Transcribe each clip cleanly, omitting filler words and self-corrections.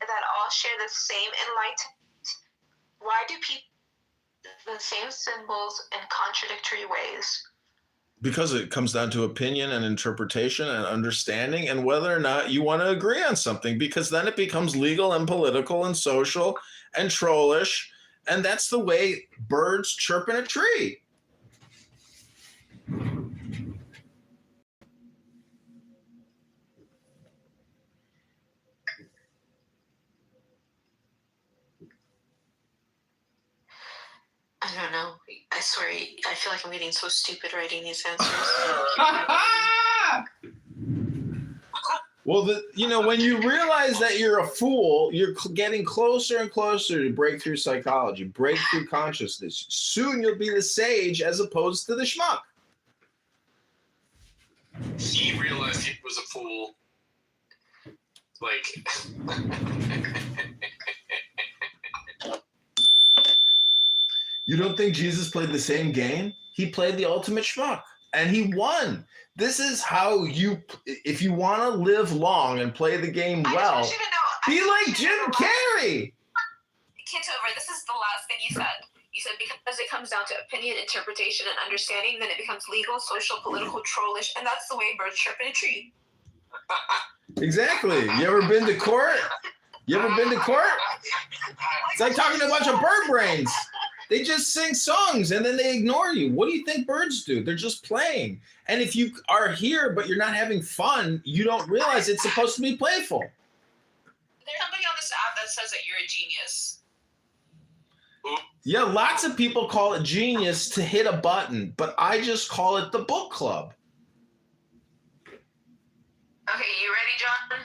that all share the same enlightenment, why do people use the same symbols in contradictory ways? Because it comes down to opinion and interpretation and understanding and whether or not you want to agree on something, because then it becomes legal and political and social and trollish. And that's the way birds chirp in a tree. I don't know. I swear, I feel like I'm getting so stupid writing these answers. Well, when you realize that you're a fool, you're getting closer and closer to breakthrough psychology, breakthrough consciousness. Soon you'll be the sage as opposed to the schmuck. He realized he was a fool. Like... You don't think Jesus played the same game? He played the ultimate schmuck, and he won. This is how if you want to live long and play the game well, be like Jim Carrey. Kitover, this is the last thing you said. You said because it comes down to opinion, interpretation, and understanding, then it becomes legal, social, political, trollish, and that's the way birds chirp in a tree. Exactly. You ever been to court? It's like talking to a bunch of bird brains. They just sing songs and then they ignore you. What do you think birds do? They're just playing. And if you are here but you're not having fun, you don't realize it's supposed to be playful. There's somebody on this app that says that you're a genius. Yeah, lots of people call it genius to hit a button, but I just call it the book club. Okay, you ready, John?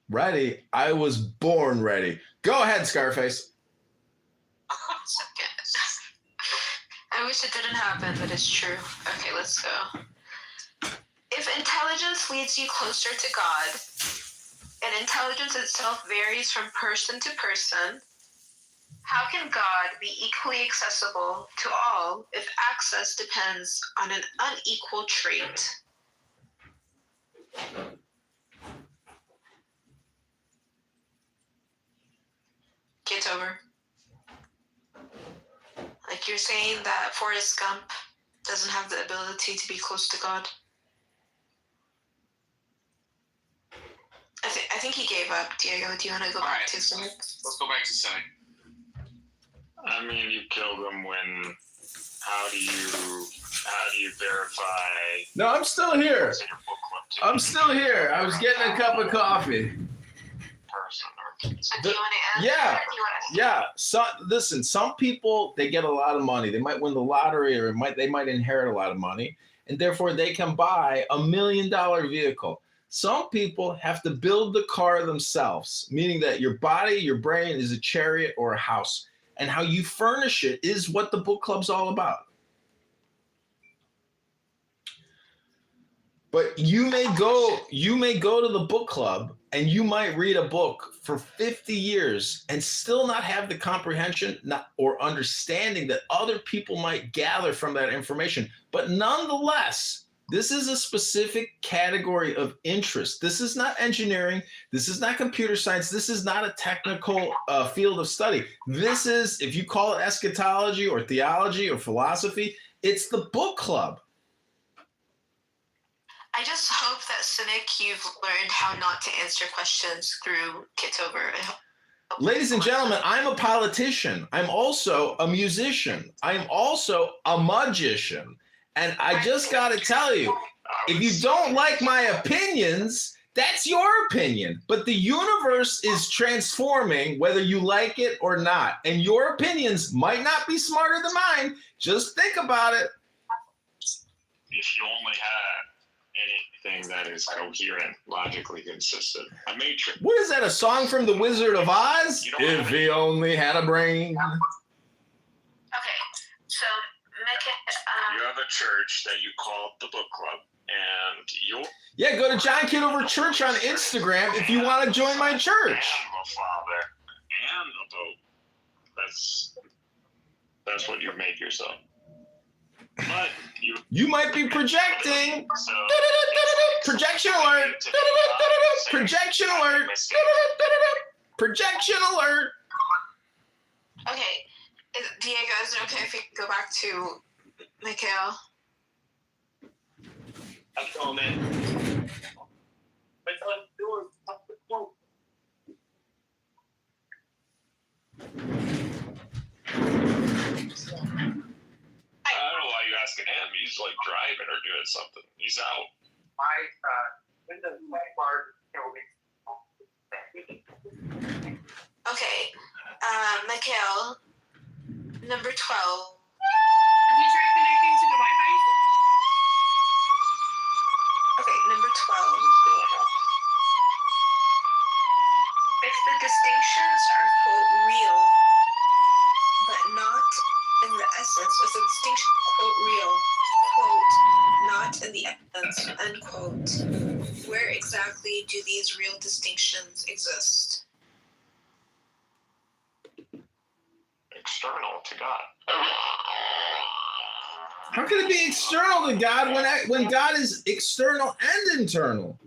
Ready? I was born ready. Go ahead, Scarface. I wish it didn't happen, but it's true. Okay, let's go. If intelligence leads you closer to God, and intelligence itself varies from person to person, how can God be equally accessible to all if access depends on an unequal trait? Kitover. Like you're saying that Forrest Gump doesn't have the ability to be close to God. I think he gave up. Diego, do you want to go back to cynic? Let's go back to cynic. I mean, you killed him when. How do you verify? No, I'm still here. What's in your book club too? I'm still here. I was getting a cup of coffee. Person So do you want to answer? Yeah. So listen, some people, they get a lot of money. They might win the lottery, or they might inherit a lot of money, and therefore they can buy $1 million vehicle. Some people have to build the car themselves, meaning that your body, your brain is a chariot or a house, and how you furnish it is what the book club's all about. But you may go to the book club and you might read a book for 50 years and still not have the comprehension or understanding that other people might gather from that information. But nonetheless, this is a specific category of interest. This is not engineering. This is not computer science. This is not a technical field of study. This is, if you call it eschatology or theology or philosophy, it's the book club. I just hope that, Cynic, you've learned how not to answer questions through Kitover. Ladies and gentlemen, I'm a politician. I'm also a musician. I'm also a magician. And I just got to tell you, if you don't like my opinions, that's your opinion. But the universe is transforming whether you like it or not. And your opinions might not be smarter than mine. Just think about it. If you only had anything that is coherent, logically consistent, a matrix. What is that, a song from The Wizard of Oz? If he only had a brain. Okay, so you have a church that you call the book club, and you go to John Kitover Church on Instagram if you want to join my church. And the Father and the Pope. That's what you've made yourself. But You might be projecting. so Projection alert. Projection alert. Projection alert. Okay, Diego, is it okay if we go back to Mikhail? I'm going in. I don't know why you're asking him. He's like driving or doing something. He's out. Okay, Mikhail, number 12. Have you tried connecting to the Wi-Fi? Okay, number 12. If the distinctions are, quote, real, but not in the essence, if the distinction, quote, real, quote, not in the essence, unquote, where exactly do these real distinctions exist? External to God. How can it be external to God when God is external and internal?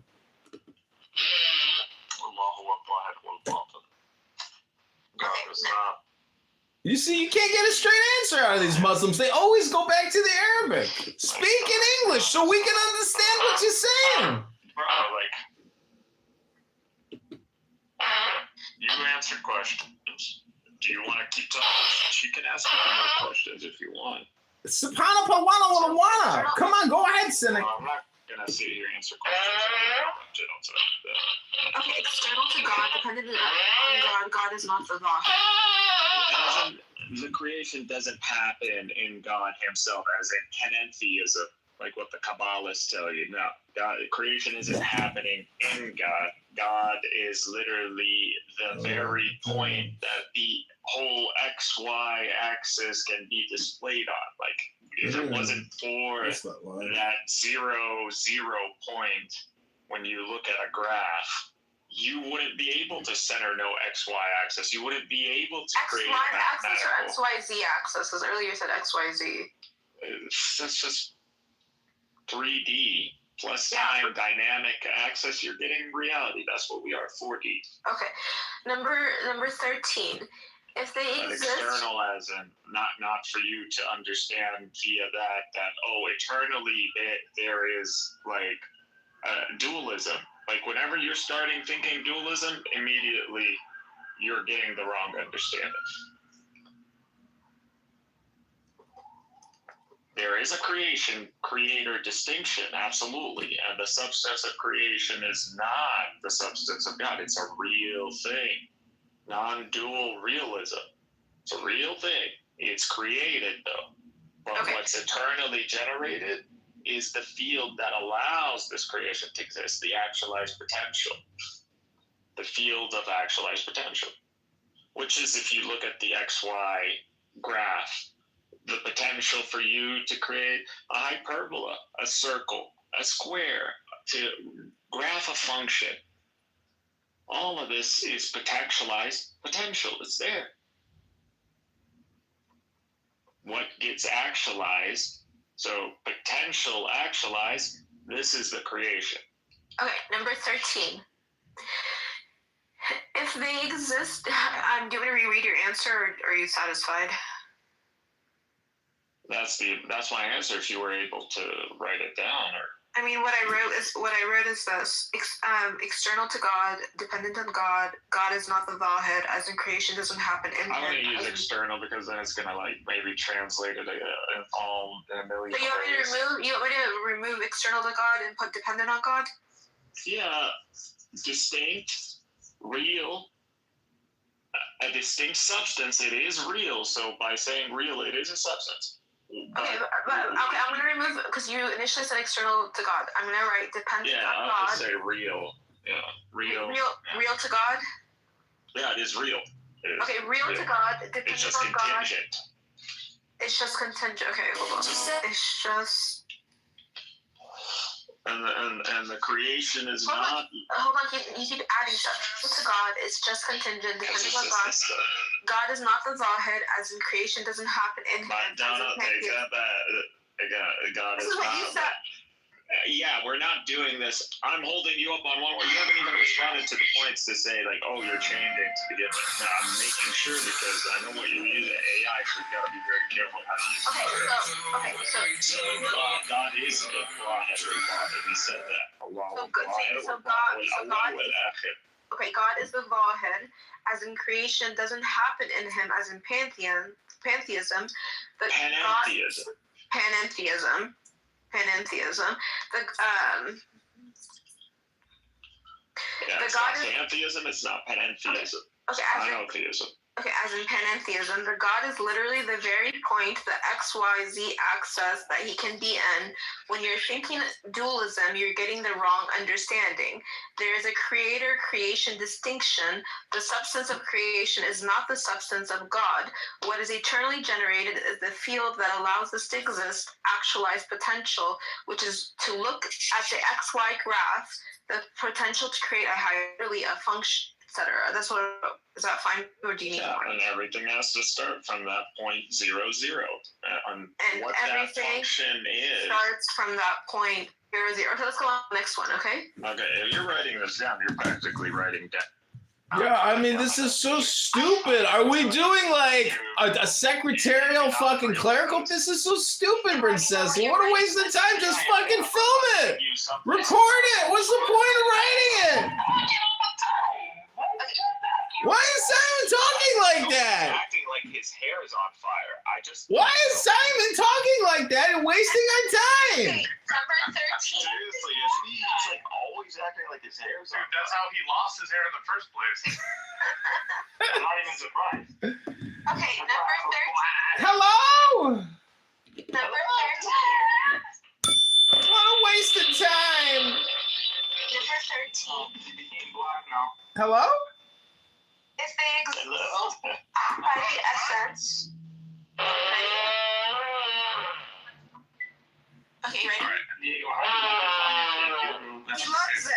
God is not. You see, you can't get a straight answer out of these Muslims. They always go back to the Arabic. Speak in English so we can understand what you're saying. You answer questions. Do you want to keep talking? She can ask you more questions if you want. Subhanallah, wana. Come on, go ahead, cynic. No, I'm not gonna sit here and answer questions. Okay, external to God, dependent on God, God is not the God. The creation doesn't happen in God Himself, as in panentheism, like what the Kabbalists tell you. No, God, creation isn't happening in God. God is literally the very point that the whole XY axis can be displayed on. Like, if it wasn't for that 0, 0 point, when you look at a graph, you wouldn't be able to center no XY axis. You wouldn't be able to create XY axis mathematical. or XYZ axis? Because earlier you said XYZ. That's just 3D plus time dynamic axis. You're getting reality. That's what we are. 4D. Okay, number 13. If they But exist, external as in not for you to understand via that eternally there is like dualism. Like whenever you're starting thinking dualism, immediately you're getting the wrong understanding. There is a creator distinction, absolutely, and the substance of creation is not the substance of God. It's a real thing. Non-dual realism. It's a real thing. It's created, though. But what's eternally generated is the field that allows this creation to exist, the actualized potential. The field of actualized potential. Which is, if you look at the XY graph, the potential for you to create a hyperbola, a circle, a square, to graph a function. All of this is potentialized potential. It's there. What gets actualized, so potential actualized, this is the creation. okay, number 13. If they exist, do you want to reread your answer, or are you satisfied? That's my answer. If you were able to write it down, or I mean, what I wrote is this: external to God, dependent on God. God is not the Vahid, as in creation doesn't happen in I'm Him. gonna use external because then it's gonna like maybe translate it in all in a million So you want me to remove external to God and put dependent on God? Yeah, distinct, real, a distinct substance. It is real. So by saying real, it is a substance. Okay, I'm gonna remove, because you initially said external to God. I'm gonna write dependent on I'll God. just say real. Yeah, real. Real to God. Yeah, it is real. Okay, real to God, dependent It's just on God. contingent. It's just contingent. Okay, hold on. It's just. And the creation is Hold not. Hold on, you keep adding stuff. Real to God is just contingent, dependent on God. God is not the Zahid, as in creation doesn't happen in Him. No, take that back. God This is is what you not. said. Yeah, we're not doing this. I'm holding you up on one where you haven't even responded to the points to say, like, oh, you're changing to begin with. No, I'm making sure because I know what you're using AI, so you gotta be very careful how you use it. So God is the Wahid al-Wahid. He said that. So God is the Vahid, as in creation doesn't happen in him, as in pantheism. The Panentheism. Panentheism. Yeah, the it's God not is pantheism, it's not panentheism. monotheism. As in panentheism, the God is literally the very point, the XYZ axis that he can be in. When you're thinking dualism, you're getting the wrong understanding. There is a creator-creation distinction. The substance of creation is not the substance of God. What is eternally generated is the field that allows this to exist, actualized potential, which is to look at the XY graph, the potential to create a hierarchy, a function, etc. That's what. Is that fine, or do you need more? And everything has to start from that 0.00. On And what that function is. Starts from that 0.00. Okay, let's go on to the next one. Okay. Okay, if you're writing this down, you're practically writing down. Yeah, I mean, this is so stupid. Are we doing like a secretarial fucking clerical? This is so stupid, Princess. What a waste of time. Just fucking film it. Record it. What's the point of writing it? Why is Simon talking like that? Acting like his hair is on fire. Why is Simon talking like that and wasting our time? Number 13. Seriously, isn't he? He's like always acting like his hair is on fire. That's how he lost his hair in the first place. I'm not even surprised. Okay, number 13. Hello? Number 13. What a waste of time. Number 13. He became black now. Hello? If they exist by the essence. Okay, ready? He loves it.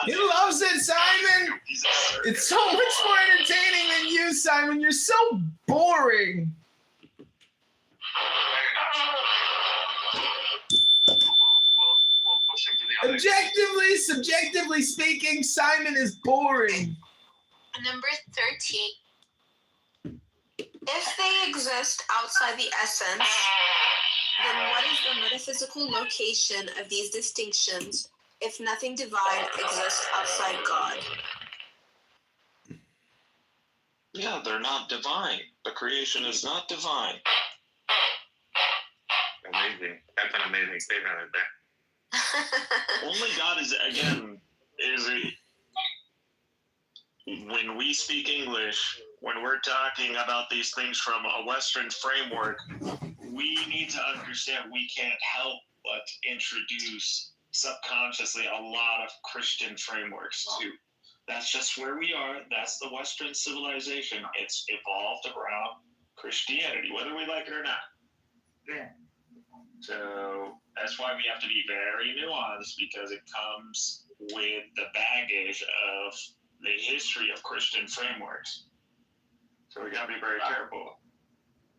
He loves it, Simon. It's so much more entertaining than you, Simon. You're so boring. We'll push him to the other. Objectively, subjectively speaking, Simon is boring. Number 13. If they exist outside the essence, then what is the metaphysical location of these distinctions if nothing divine exists outside God? Yeah, they're not divine. The creation is not divine. Amazing. That's an amazing statement right there. Only God is, again, when we speak English, when we're talking about these things from a Western framework, we need to understand we can't help but introduce subconsciously a lot of Christian frameworks too. That's just where we are. That's the Western civilization. It's evolved around Christianity, whether we like it or not. Yeah. So that's why we have to be very nuanced, because it comes with the baggage of the history of Christian frameworks. So we gotta be very careful.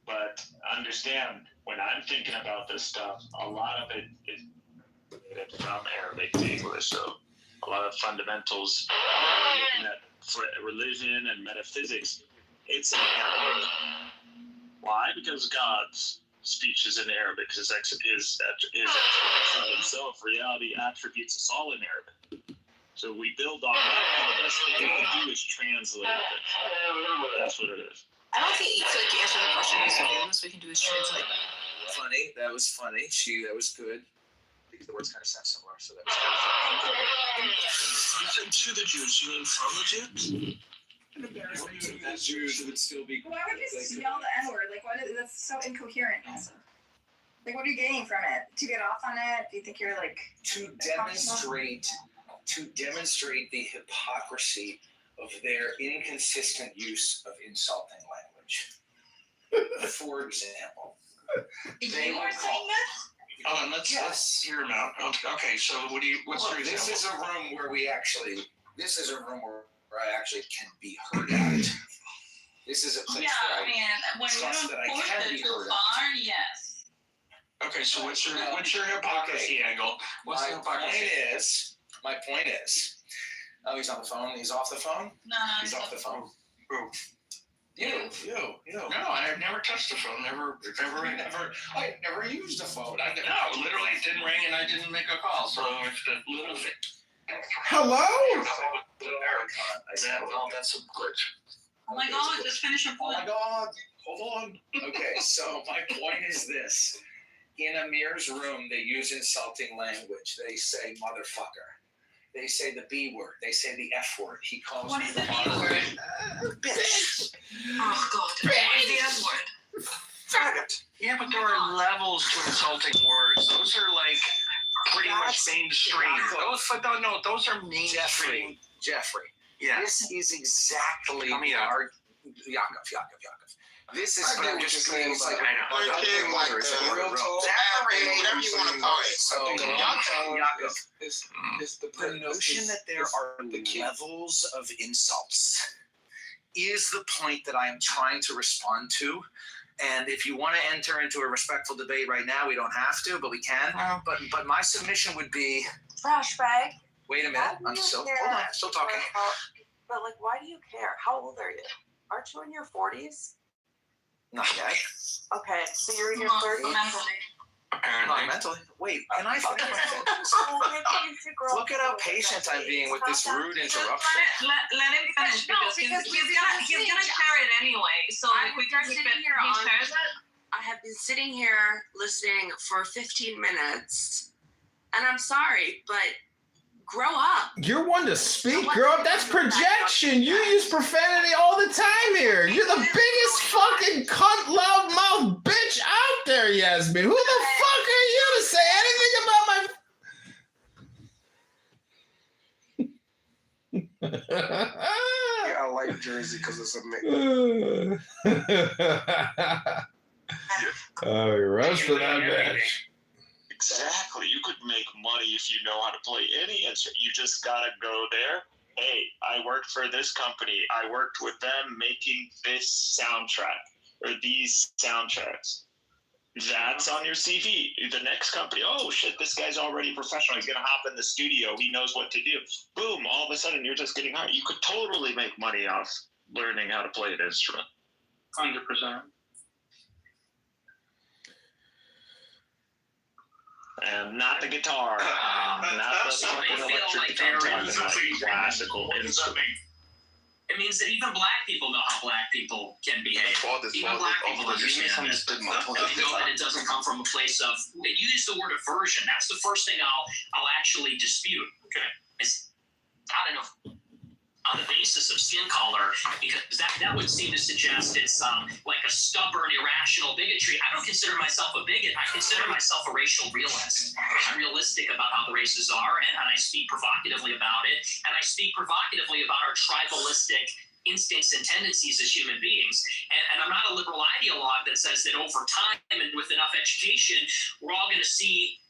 But understand, when I'm thinking about this stuff, a lot of it is related from Arabic to English. So a lot of fundamentals, looking at religion and metaphysics, it's in Arabic. Why? Because God's speech is in Arabic. His attributes of himself, reality, attributes, it's all in Arabic. So we build on that, and the best thing we can do is translate it. That's what it is. I don't feel like you answered the question. So the most we can do is translate. Funny. That was funny. That was good. Because the words kind of sound similar, so that was kind of You said to the Jews, you mean from the Jews? funny. The Jews would still be. Why would you yell the N-word? Like, what is, that's so incoherent also. Like, what are you getting from it? To get off on it? Do you think you're like... To demonstrate the hypocrisy of their inconsistent use of insulting language. For example, they You would were call. saying this? Oh, and let's hear him out. Okay, so what's your example? This is a room where this is a room where I actually can be heard at. This is a place Yeah, where I mean, when you trust don't that I push can it be too heard far, yes. Okay, so what's your hypocrisy angle? What's the hypocrisy? My point is, oh, he's on the phone. He's off the phone. No, He's off the phone. Who? You. No, I've never touched the phone. I never used the phone. No, literally it didn't ring and I didn't make a call. So it's a little bit. Hello? That's a glitch. Oh my God, just finish your Oh point. my God. Hold on. Okay, so my point is this. In Amir's room, they use insulting language. They say motherfucker. They say the B word. They say the F word. He calls What me is the the B word? bitch. Oh God, what is the F word? Faggot. Yeah, but there are levels to insulting words. Those are like pretty much mainstream. Those are mainstream. Jeffrey. Yeah. This is exactly Tell me our Yakov. This is I get what you're saying, it's like but I know. Like king, like real talk. whatever you want to call it. So, Yakov. It's the notion that there are levels of insults is the point that I am trying to respond to. And if you want to enter into a respectful debate right now, we don't have to, but we can. But my submission would be, Trash bag. wait a minute, I'm still talking. But like, why do you care? How old are you? Aren't you in your 40s? Not yet. Okay, so you're in your 30s. Mentally. Not mentally. Wait, can I finish my sentence? So maybe you should grow Look up at how a little bit patient that I'm way. being with Stop this that. rude Just interruption. let him finish because he's gonna carry it anyway. So I'm we can just keep sitting it. here He on- shares it. I have been sitting here listening for 15 minutes, and I'm sorry, but grow up. You're one to speak, girl. That's projection. You use profanity all the time here. You're the biggest fucking cunt, loudmouth bitch out there, Yasmin. Who the fuck are you to say anything about my... Yeah, I like Jersey because it's a mix. Oh, you're roasting that bitch. Exactly. You could make money if you know how to play any instrument. You just gotta go there. Hey, I worked for this company. I worked with them making this soundtrack or these soundtracks. That's on your CV. The next company, oh shit, this guy's already professional. He's gonna hop in the studio. He knows what to do. Boom! All of a sudden, you're just getting hired. You could totally make money off learning how to play an instrument. 100%. And not the guitar, not the fucking electric guitar, I'm talking like classical instrument. It means that even black people know how black people can behave. Even black people understand that. They know that it doesn't come from a place of. You use the word aversion. That's the first thing I'll actually dispute. Okay, it's not on the basis of skin color, because that would seem to suggest it's like a stubborn, irrational bigotry. I don't consider myself a bigot. I consider myself a racial realist. I'm realistic about how the races are, and I speak provocatively about it. And I speak provocatively about our tribalistic instincts and tendencies as human beings. And I'm not a liberal ideologue that says that over time and with enough education, we're all going to see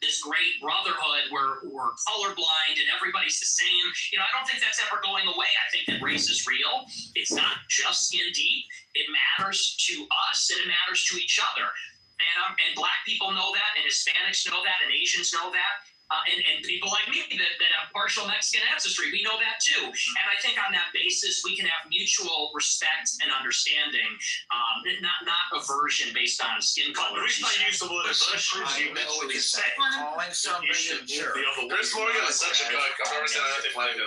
this great brotherhood where we're colorblind and everybody's the same. You know, I don't think that's ever going away. I think that race is real. It's not just skin deep. It matters to us and it matters to each other. And black people know that, and Hispanics know that, and Asians know that. And people like me that have partial Mexican ancestry, we know that too. And I think on that basis, we can have mutual respect and understanding, not aversion based on skin color. The reason I use the word aversion is you know what you say. Calling somebody a jerk. Chris Morgan is such a good comparison. I don't think I did.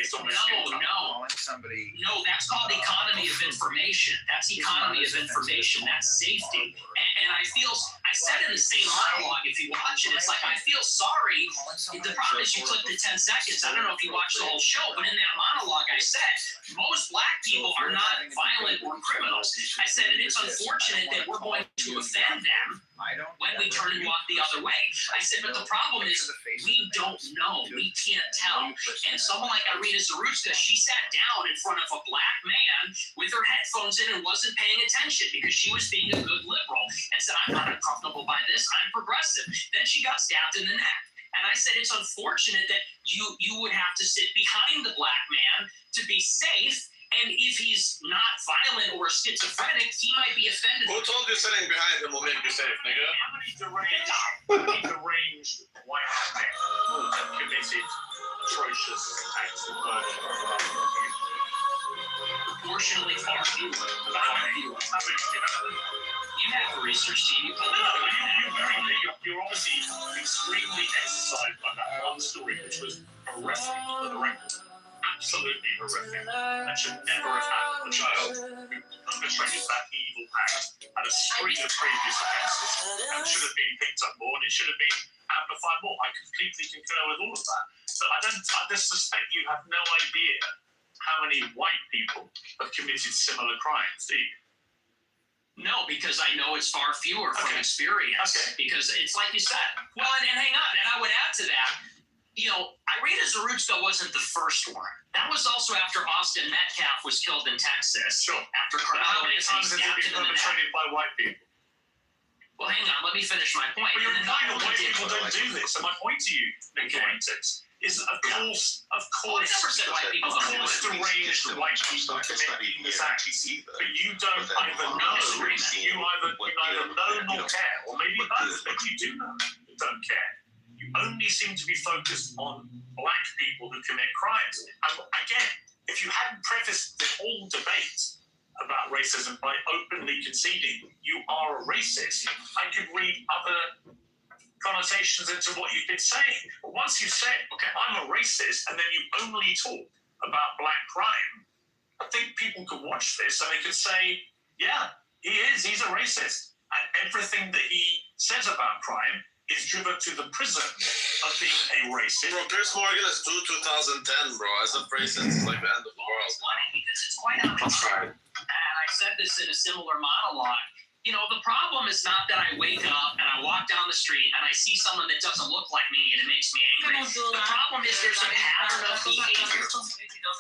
Calling somebody. No, that's called economy of information. That's economy of information. That's safety. And I said in the same monologue, if you watch it, it's like, I feel sorry. The problem is you took the 10 seconds. I don't know if you watched the whole show, but in that monologue I said, most black people are not violent or criminals. I said, and it's unfortunate that we're going to offend them when we turn and walk the other way. I said, but the problem is we don't know. We can't tell. And someone like Irina Zarutska, she sat down in front of a black man with her headphones in and wasn't paying attention because she was being a good liberal and said, I'm not uncomfortable by this. I'm progressive. Then she got stabbed in the neck. And I said, it's unfortunate that you would have to sit behind the black man to be safe. And if he's not violent or schizophrenic, he might be offended. Who told you sitting behind him will make you safe, nigga? How many deranged white men have committed atrocious acts of murder? Proportionally far fewer. You have the research team. You're obviously extremely exercised by that one story, which was horrific for the record. Absolutely horrific. That should never have happened. A child who perpetrated that evil act had a string of previous offences and should have been picked up more, and it should have been amplified more. I completely concur with all of that. But I just suspect you have no idea how many white people have committed similar crimes, do you? No, because I know it's far fewer from experience. Okay. Because it's like you said. Well, and hang on, and I would add to that, Irina Zarutska wasn't the first one. That was also after Austin Metcalf was killed in Texas. Sure. After How Carmelo many Anthony times has it stabbed been him in the neck. perpetrated by white people? Well, hang on, let me finish my point. But you're And then implying not that only white did- people don't do this. And my point to you, acquaintance, is of course, Well, I never said white people of don't do course, it. deranged white people commit this act. But you don't either know, you neither know nor care, or maybe both, but you do know, you don't care. You only seem to be focused on black people who commit crimes. And again, if you hadn't prefaced the whole debate about racism by openly conceding you are a racist, I could read other connotations into what you've been saying. But once you've said, okay, I'm a racist, and then you only talk about black crime, I think people could watch this and they could say, yeah, he's a racist. And everything that he says about crime is driven to the prism of being a racist. Bro, Piers Morgan is 2010, bro. As a racist, it's like the end of the world. It's funny because it's quite untrue. And I said this in a similar monologue. The problem is not that I wake up and I walk down the street and I see someone that doesn't look like me and it makes me angry. The problem is there's a pattern of behavior,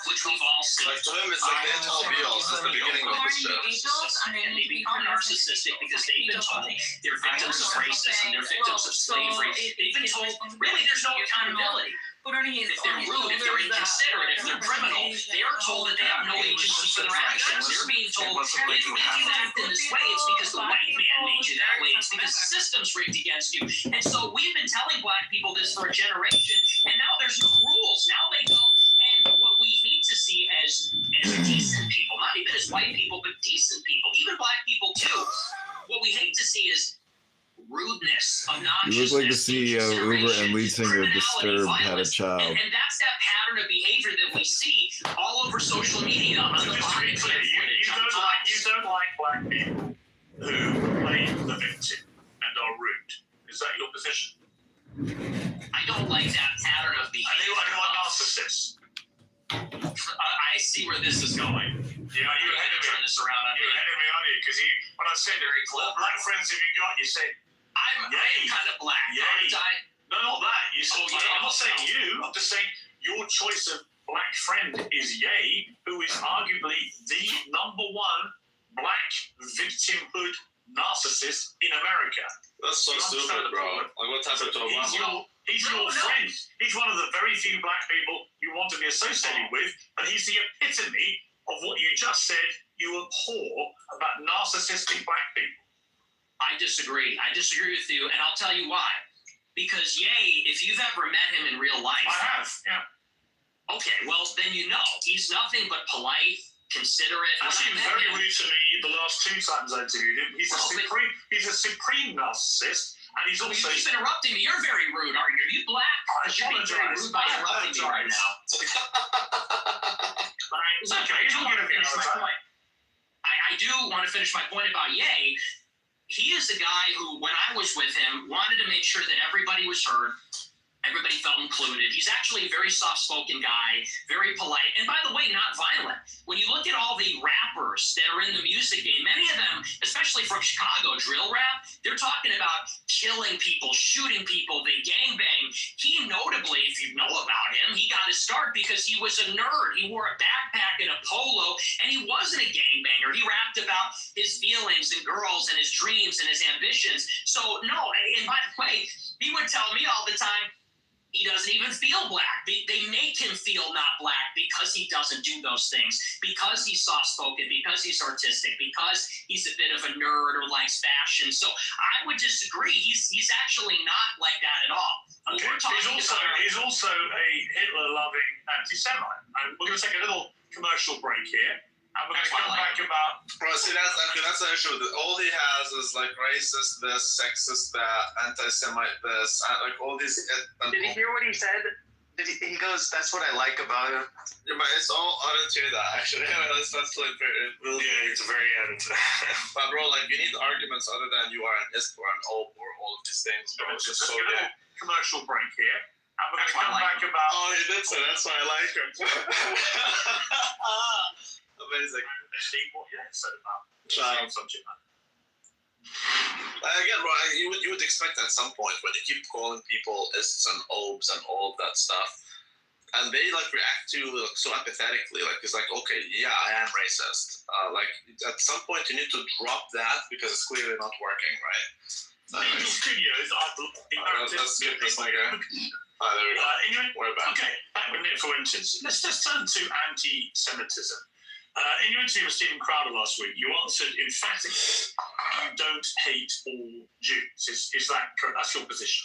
which we've all seen. Like, to him, it's like the end all be all since the beginning of this shit. And they become narcissistic because they've been told they're victims of racism, they're victims of slavery. They've been told, really, there's no accountability. If they're rude, if they're inconsiderate, if they're criminal, they are told that they have no agency for their actions. They're being told, if you act in this way, it's because the white man made you that way. It's because the system's rigged against you. And so we've been telling black people this for a generation, and now there's no rules. Now they go, and what we hate to see as decent people, not even as white people, but decent people, even black people too, what we hate to see is rudeness, obnoxiousness. You look like the CEO of Uber and lead singer of Disturbed had a child. And that's that pattern of behavior that we see all over social media on the body cam footage. You don't like black people who play the victim and are rude. Is that your position? I don't like that pattern of behavior. And you are narcissists. I see where this is going. Yeah, you're ahead of me. Turn this around on You're me. ahead of me, aren't you? Because when I said Very what clever. black friends have you got, you said, I'm kind of black, Yay. aren't I? no, not that. You said, Oh, yeah. I'm not saying you. I'm just saying your choice of black friend is Ye, who is arguably the number one black victimhood narcissist in America. That's so stupid, bro. Like, what happened to Obama? He's your friend. He's one of the very few black people you want to be associated with, and he's the epitome of what you just said you abhor about narcissistic black people. I disagree. I disagree with you, and I'll tell you why. Because Ye, if you've ever met him in real life, I have, yeah. okay, well then you know he's nothing but polite, considerate. He seemed very rude to me the last two times I interviewed him. He's a supreme narcissist, and he's also. You keep interrupting me. You're very rude, are you? Are you black? You're being very rude by interrupting me right now. But I do want to finish my point. I do want to finish my point about Ye. He is a guy who, when I was with him, wanted to make sure that everybody was heard, everybody felt included. He's actually a very soft-spoken guy, very polite, and by the way, not violent. When you look at all the rappers that are in the music game, many of them, especially from Chicago, drill rap, they're talking about killing people, shooting people, they gangbang. He notably, if you know about him, he got his start because he was a nerd. He wore a backpack and a polo, and he wasn't a gangbanger. He rapped about his feelings and girls and his dreams and his ambitions. So, no, and by the way, he would tell me all the time, He doesn't even feel black. They make him feel not black because he doesn't do those things, because he's soft-spoken, because he's artistic, because he's a bit of a nerd or likes fashion. So I would disagree. He's actually not like that at all. Okay. He's also a Hitler-loving anti-Semite. And we're going to take a little commercial break here. And we're going to come back about... Bro, see, that's the issue. All he has is like racist this, sexist that, anti-Semite this, like all these... Did you hear what he said? He goes, that's what I like about him. Yeah, but it's all unintuitive that actually. That's like it's very end. But bro, like you need arguments other than you are an ISP or an OP or all of these things, bro. It's just so good. Commercial break here. And we're going to come back about... Oh, he did say that's why I like him. Amazing. See what you said about subject matter. Again, bro, you would expect at some point when you keep calling people ists and obes and all of that stuff, and they like react to you like, so apathetically, like it's like, okay, yeah, I am racist. Like at some point you need to drop that because it's clearly not working, right? Angel Studios are let's get this like there we go. We're back. Okay, back with Nick, for instance. Let's just turn to anti-Semitism. In your interview with Stephen Crowder last week, you answered emphatically, you don't hate all Jews. Is that correct? That's your position?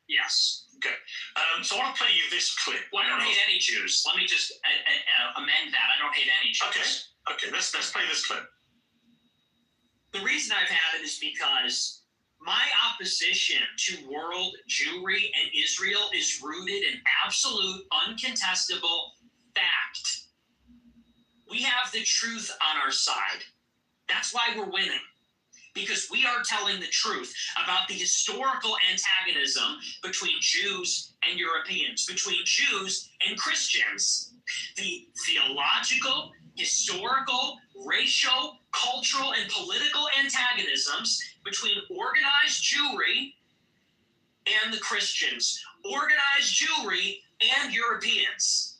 Yes. Okay. So I want to play you this clip. Well, I don't hate any Jews. Let me just amend that. I don't hate any Jews. Okay. Let's play this clip. The reason I've had it is because my opposition to world Jewry and Israel is rooted in absolute, uncontestable fact. We have the truth on our side. That's why we're winning. Because we are telling the truth about the historical antagonism between Jews and Europeans, between Jews and Christians. The theological, historical, racial, cultural, and political antagonisms between organized Jewry and the Christians, organized Jewry and Europeans.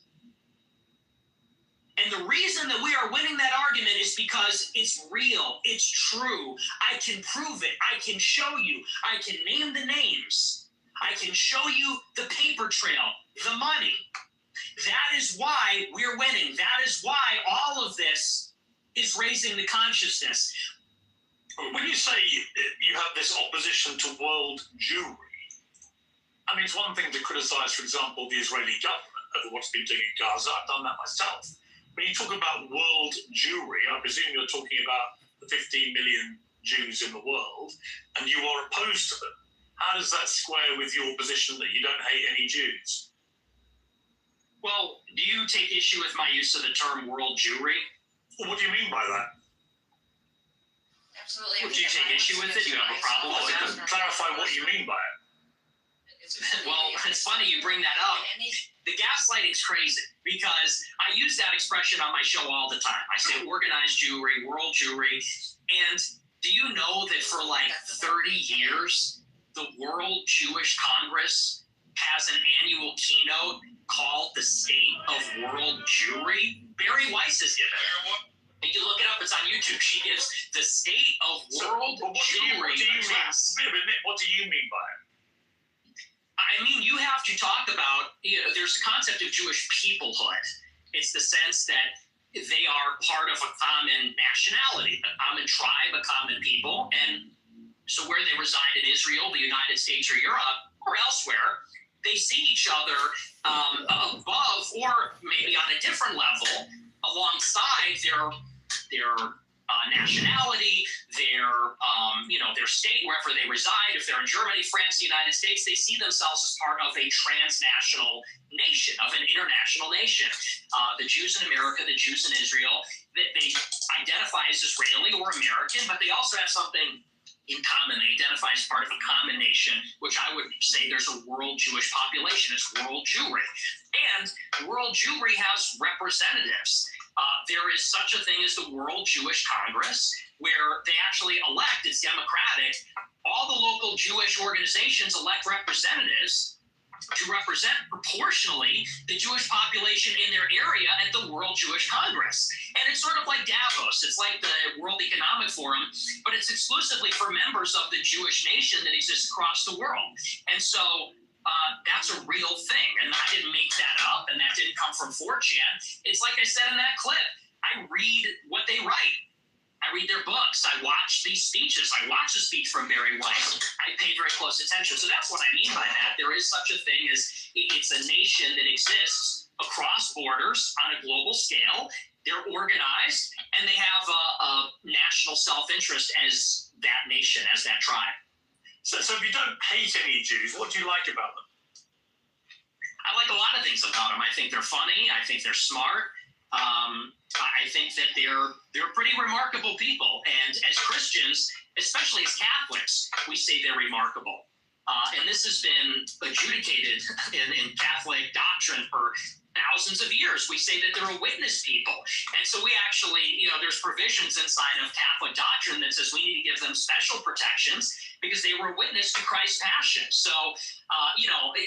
And the reason that we are winning that argument is because it's real, it's true. I can prove it, I can show you, I can name the names, I can show you the paper trail, the money. That is why we're winning. That is why all of this is raising the consciousness. When you say you have this opposition to world Jewry, I mean, it's one thing to criticize, for example, the Israeli government over what's been doing in Gaza. I've done that myself. When you talk about world Jewry, I presume you're talking about the 15 million Jews in the world, and you are opposed to them. How does that square with your position that you don't hate any Jews? Well, do you take issue with my use of the term world Jewry? Well, what do you mean by that? Absolutely. Would you take issue with it? Do you have a problem with it? Clarify what you mean by it. Well, it's funny you bring that up. The gaslighting's crazy because I use that expression on my show all the time. I say organized Jewry, world Jewry. And do you know that for like 30 years, the World Jewish Congress has an annual keynote called the State of World Jewry? Barry Weiss has given it. You can look it up. It's on YouTube. She gives the State of World Jewry address. What do you mean by it? I mean, you have to talk about, there's a concept of Jewish peoplehood. It's the sense that they are part of a common nationality, a common tribe, a common people. And so where they reside in Israel, the United States, or Europe, or elsewhere, they see each other above or maybe on a different level alongside their nationality, their state, wherever they reside. If they're in Germany, France, the United States, they see themselves as part of a transnational nation, of an international nation. The Jews in America, the Jews in Israel, they identify as Israeli or American, but they also have something in common. They identify as part of a common nation, which I would say there's a world Jewish population. It's world Jewry. And world Jewry has representatives. There is such a thing as the World Jewish Congress, where they actually elect, it's democratic, all the local Jewish organizations elect representatives to represent proportionally the Jewish population in their area at the World Jewish Congress. And it's sort of like Davos. It's like the World Economic Forum, but it's exclusively for members of the Jewish nation that exists across the world. And so That's a real thing, and I didn't make that up, and that didn't come from 4chan. It's like I said in that clip, I read what they write. I read their books. I watch these speeches. I watch a speech from Barry White. I pay very close attention. So that's what I mean by that. There is such a thing as it's a nation that exists across borders on a global scale. They're organized, and they have a national self-interest as that nation, as that tribe. So if you don't hate any Jews, what do you like about them? I like a lot of things about them. I think they're funny. I think they're smart. I think that they're pretty remarkable people. And as Christians, especially as Catholics, we say they're remarkable. And this has been adjudicated in Catholic doctrine for thousands of years. We say that they're a witness people. And so we actually, there's provisions inside of Catholic doctrine that says we need to give them special protections because they were a witness to Christ's passion. So,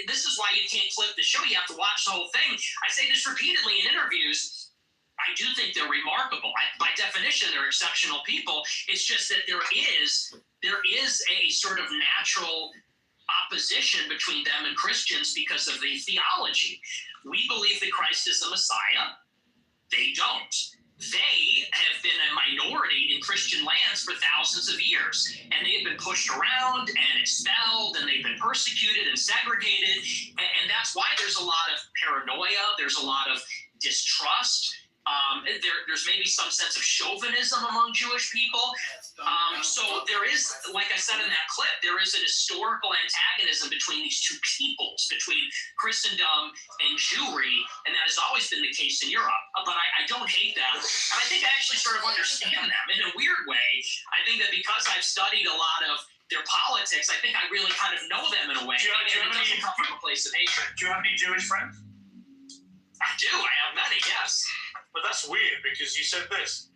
this is why you can't clip the show. You have to watch the whole thing. I say this repeatedly in interviews. I do think they're remarkable. By definition, they're exceptional people. It's just that there is a sort of natural opposition between them and Christians because of the theology. We believe that Christ is the Messiah. They don't. They have been a minority in Christian lands for thousands of years, and they have been pushed around and expelled, and they've been persecuted and segregated, and that's why there's a lot of paranoia. There's a lot of distrust. There's maybe some sense of chauvinism among Jewish people. So there is, like I said in that clip, there is an historical antagonism between these two peoples, between Christendom and Jewry, and that has always been the case in Europe. But I don't hate them. And I think I actually sort of understand them in a weird way. I think that because I've studied a lot of their politics, I think I really kind of know them in a way. And it doesn't come from a place of hatred. Do you have any Jewish friends? I do. I have many, yes. But that's weird because you said this.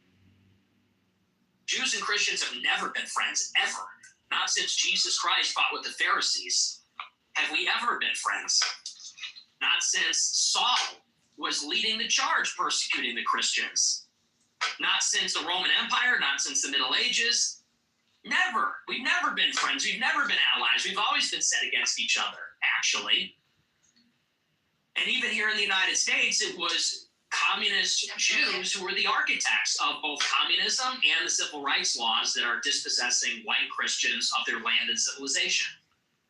Jews and Christians have never been friends, ever. Not since Jesus Christ fought with the Pharisees have we ever been friends. Not since Saul was leading the charge persecuting the Christians. Not since the Roman Empire, not since the Middle Ages. Never. We've never been friends. We've never been allies. We've always been set against each other, actually. And even here in the United States, it was communist Jews who were the architects of both communism and the civil rights laws that are dispossessing white Christians of their land and civilization.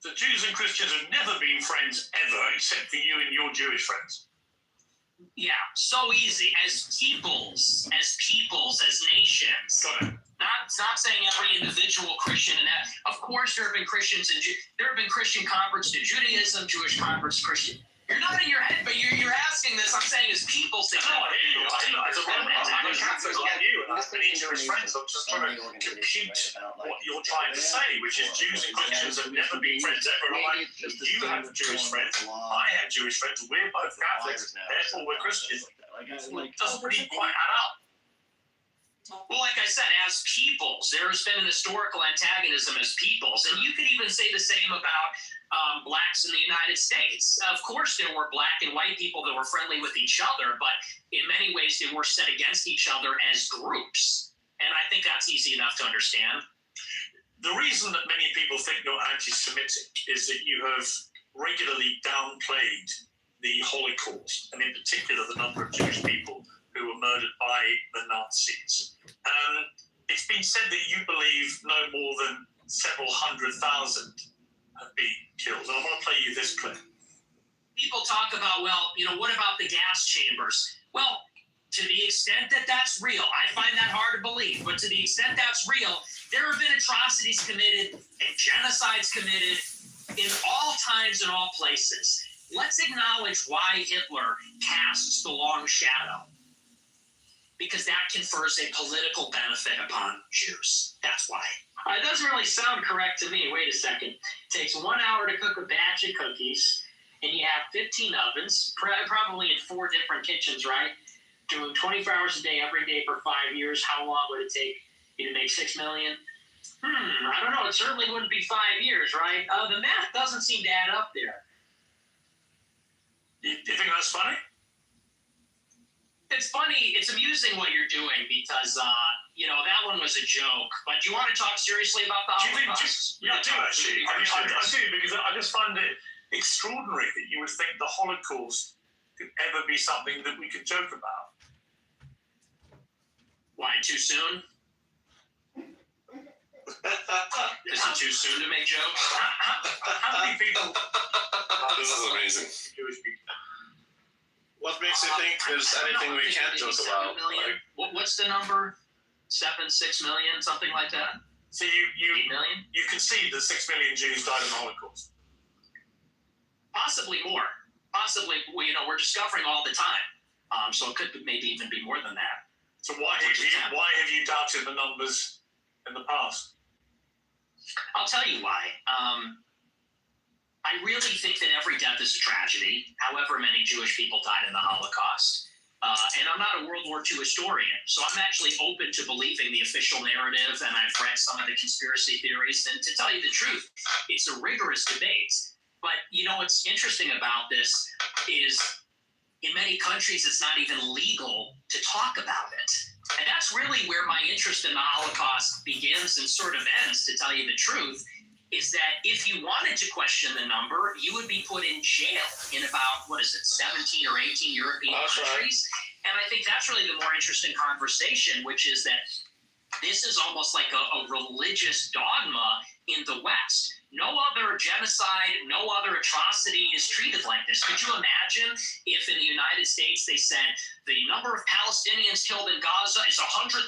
The Jews and Christians have never been friends ever, except for you and your Jewish friends. Yeah, so easy. As peoples, as nations. Got it. Not saying every individual Christian, and that. Of course, there have been Christians and there have been Christian converts to Judaism, Jewish converts to Christian. You're not in your head, but you're asking this. I'm saying as people. No, I hear you. I'm a Catholic like you, and I have many Jewish friends. I'm just trying to compute what you're trying to say, which is Jews and Christians have never been friends ever. And I'm like, you have Jewish friends, I have Jewish friends, we're both Catholics, therefore we're Christians. It doesn't really quite add up. Well, like I said, as peoples, there has been an historical antagonism as peoples, and you could even say the same about blacks in the United States. Of course, there were black and white people that were friendly with each other, but in many ways they were set against each other as groups, and I think that's easy enough to understand. The reason that many people think you're anti-Semitic is that you have regularly downplayed the Holocaust, and in particular the number of Jewish people who were murdered by the Nazis. It's been said that you believe no more than several 100,000 have been killed. And I want to play you this clip. People talk about, what about the gas chambers? Well, to the extent that that's real, I find that hard to believe, but to the extent that's real, there have been atrocities committed and genocides committed in all times and all places. Let's acknowledge why Hitler casts the long shadow. Because that confers a political benefit upon Jews. That's why. It doesn't really sound correct to me. Wait a second. It takes 1 hour to cook a batch of cookies, and you have 15 ovens, probably in 4 different kitchens, right? Doing 24 hours a day, every day for 5 years. How long would it take you to make 6 million? I don't know. It certainly wouldn't be 5 years, right? The math doesn't seem to add up there. You think that's funny? It's funny. It's amusing what you're doing because, that one was a joke. But do you want to talk seriously about the Holocaust? Yeah, I do actually. I do because I just find it extraordinary that you would think the Holocaust could ever be something that we could joke about. Why, too soon? Is it too soon to make jokes? How many people? This is amazing. Jewish people. What makes you think there's anything we can't joke about? Like, what's the number? 6 million, something like that? So 8 million? you concede that 6 million Jews died in the Holocaust. Possibly more. Possibly, we're discovering all the time. So it could maybe even be more than that. So why have you doubted the numbers in the past? I'll tell you why. I really think that every death is a tragedy, however many Jewish people died in the Holocaust. And I'm not a World War II historian, so I'm actually open to believing the official narrative, and I've read some of the conspiracy theories. And to tell you the truth, it's a rigorous debate. But, what's interesting about this is in many countries, it's not even legal to talk about it. And that's really where my interest in the Holocaust begins and sort of ends, to tell you the truth, is that if you wanted to question the number, you would be put in jail in about, 17 or 18 European countries. Right. And I think that's really the more interesting conversation, which is that this is almost like a religious dogma in the West. No other genocide, no other atrocity is treated like this. Could you imagine if in the United States they said the number of Palestinians killed in Gaza is 100,000,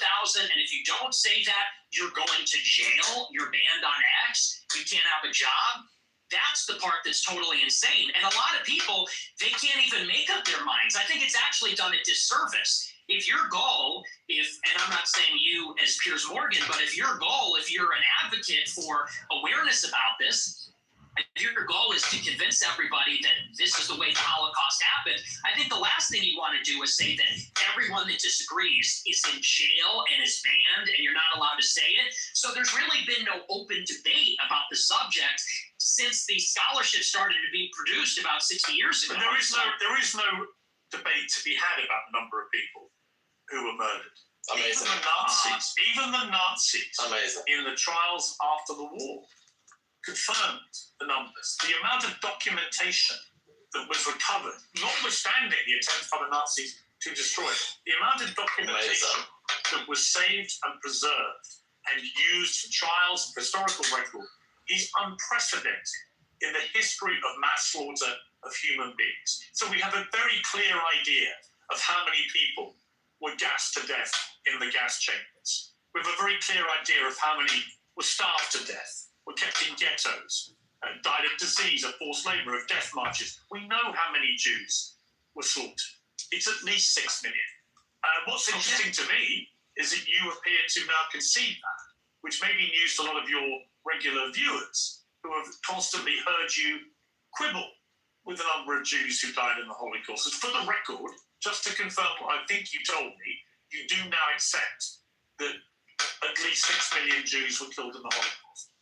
and if you don't say that, you're going to jail, you're banned on X, you can't have a job? That's the part that's totally insane. And a lot of people, they can't even make up their minds. I think it's actually done a disservice. If your goal, and I'm not saying you as Piers Morgan, but if your goal, if you're an advocate for awareness about this, if your goal is to convince everybody that this is the way the Holocaust happened, I think the last thing you want to do is say that everyone that disagrees is in jail and is banned and you're not allowed to say it. So there's really been no open debate about the subject since the scholarship started to be produced about 60 years ago. But there is no debate to be had about the number of people who were murdered. Amazing. Even the Nazis Amazing. In the trials after the war confirmed the numbers. The amount of documentation that was recovered, notwithstanding the attempt by the Nazis to destroy it, the amount of documentation that was saved and preserved and used for trials and historical record is unprecedented in the history of mass slaughter of human beings. So we have a very clear idea of how many people were gassed to death in the gas chambers. We have a very clear idea of how many were starved to death, were kept in ghettos, died of disease, of forced labor, of death marches. We know how many Jews were slaughtered. It's at least 6 million. What's interesting to me is that you appear to now concede that, which may be news to a lot of your regular viewers who have constantly heard you quibble with the number of Jews who died in the Holocaust. For the record, just to confirm what I think you told me, you do now accept that at least 6 million Jews were killed in the Holocaust.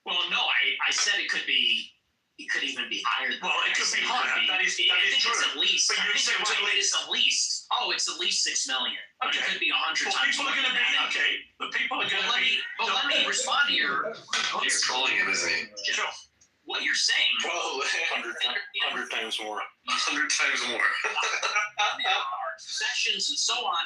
Well, no, I said it could even be higher than well, it could be higher. That is true. It's at least. But I think it's at least. Oh, it's at least 6 million. Okay. It could be 100 times. People are going to be okay. But people are going to be. But let me respond to your. He's trolling him, isn't he? Sure. What you're saying. Probably 100 times more. 100 times more. Sessions and so on.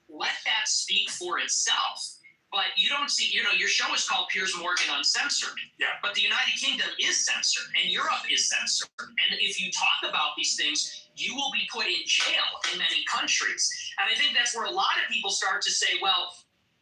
Let that speak for itself. But you don't see, your show is called Piers Morgan Uncensored. Yeah. But the United Kingdom is censored, and Europe is censored. And if you talk about these things, you will be put in jail in many countries. And I think that's where a lot of people start to say, well,